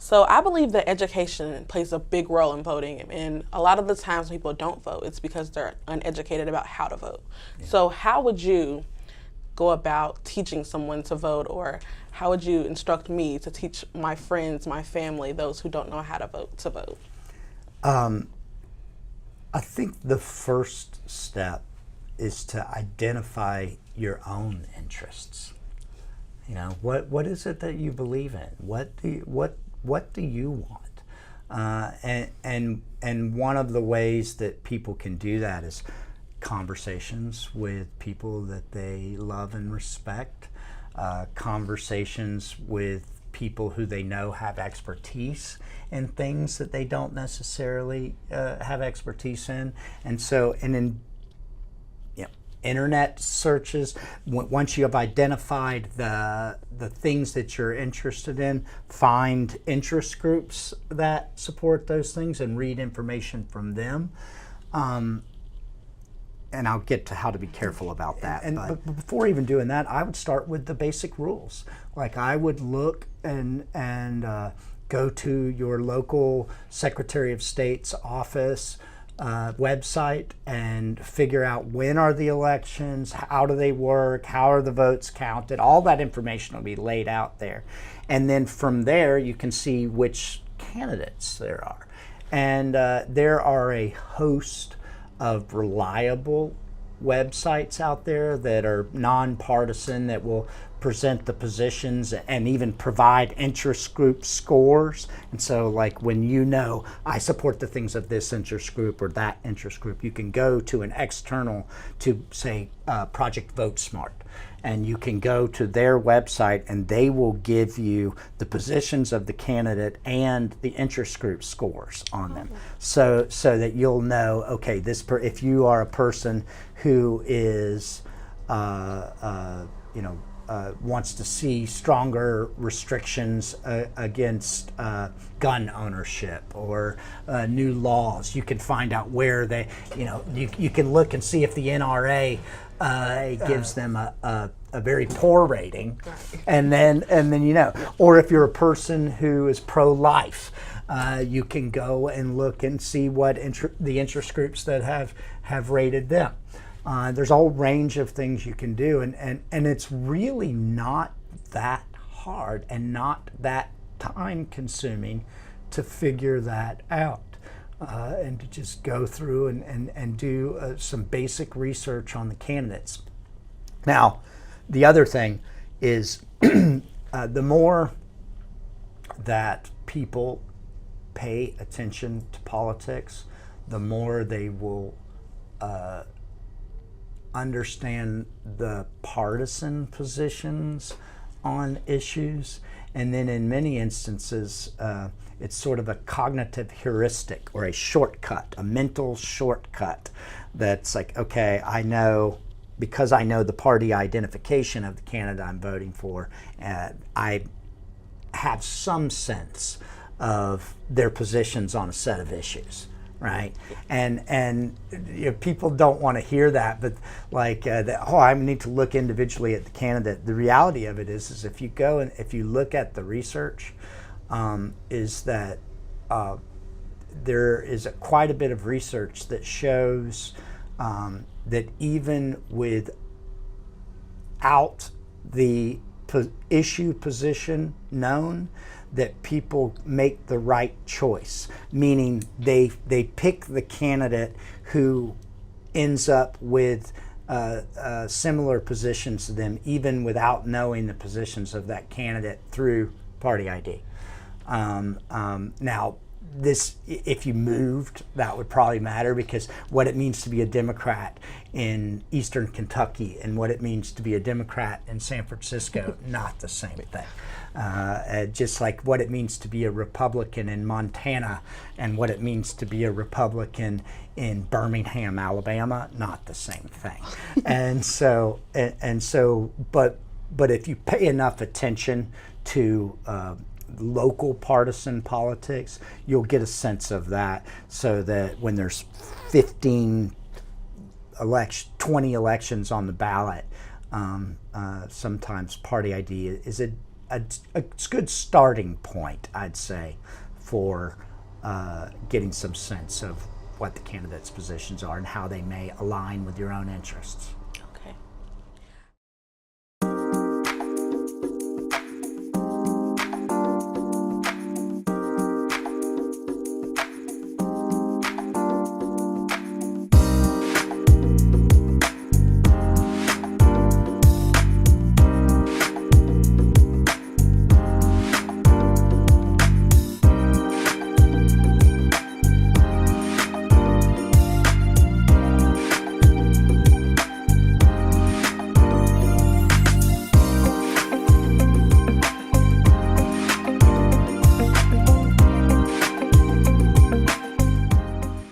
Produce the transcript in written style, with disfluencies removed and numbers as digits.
So I believe that education plays a big role in voting, and a lot of the times when people don't vote, it's because they're uneducated about how to vote. Yeah. So how would you go about teaching someone to vote, or how would you instruct me to teach my friends, my family, those who don't know how to vote, to vote? I think the first step is to identify your own interests. You know, what is it that you believe in? What do you want? And one of the ways that people can do that is conversations with people that they love and respect, conversations with people who they know have expertise in things that they don't necessarily have expertise in. And so, and in internet searches, once you have identified the things that you're interested in, find interest groups that support those things and read information from them. And I'll get to how to be careful about that. But before even doing that, I would start with the basic rules. Like I would look and go to your local Secretary of State's office website and figure out when are the elections, how do they work, how are the votes counted. All that information will be laid out there. And then from there, you can see which candidates there are. And there are a host of reliable websites out there that are nonpartisan, that will present the positions and even provide interest group scores. And so like when you know I support the things of this interest group or that interest group, you can go to an external, to say Project Vote Smart, and you can go to their website and they will give you the positions of the candidate and the interest group scores on them. So that you'll know, okay, if you are a person who is wants to see stronger restrictions against gun ownership or new laws, you can find out where they, you can look and see if the NRA gives them a very poor rating, and then or if you're a person who is pro-life, you can go and look and see what the interest groups that have rated them. There's a whole range of things you can do, and it's really not that hard and not that time consuming to figure that out, and to just go through and do some basic research on the candidates. Now, the other thing is the more that people pay attention to politics, the more they will understand the partisan positions on issues. And then in many instances, it's sort of a cognitive heuristic or a shortcut, a mental shortcut that's like, okay, I know, because I know the party identification of the candidate I'm voting for, I have some sense of their positions on a set of issues. Right, and people don't want to hear that, but like I need to look individually at the candidate. The reality of it is if you go and if you look at the research, is that there is quite a bit of research that shows that even without the issue position known, that people make the right choice, meaning they pick the candidate who ends up with similar positions to them, even without knowing the positions of that candidate through party ID. Now, this, if you moved, that would probably matter, because what it means to be a Democrat in Eastern Kentucky and what it means to be a Democrat in San Francisco, not the same thing. Just like what it means to be a Republican in Montana and what it means to be a Republican in Birmingham, Alabama, not the same thing. But if you pay enough attention to local partisan politics, you'll get a sense of that, so that when there's 20 elections on the ballot, sometimes party ID is a a good starting point, I'd say, for getting some sense of what the candidates' positions are and how they may align with your own interests.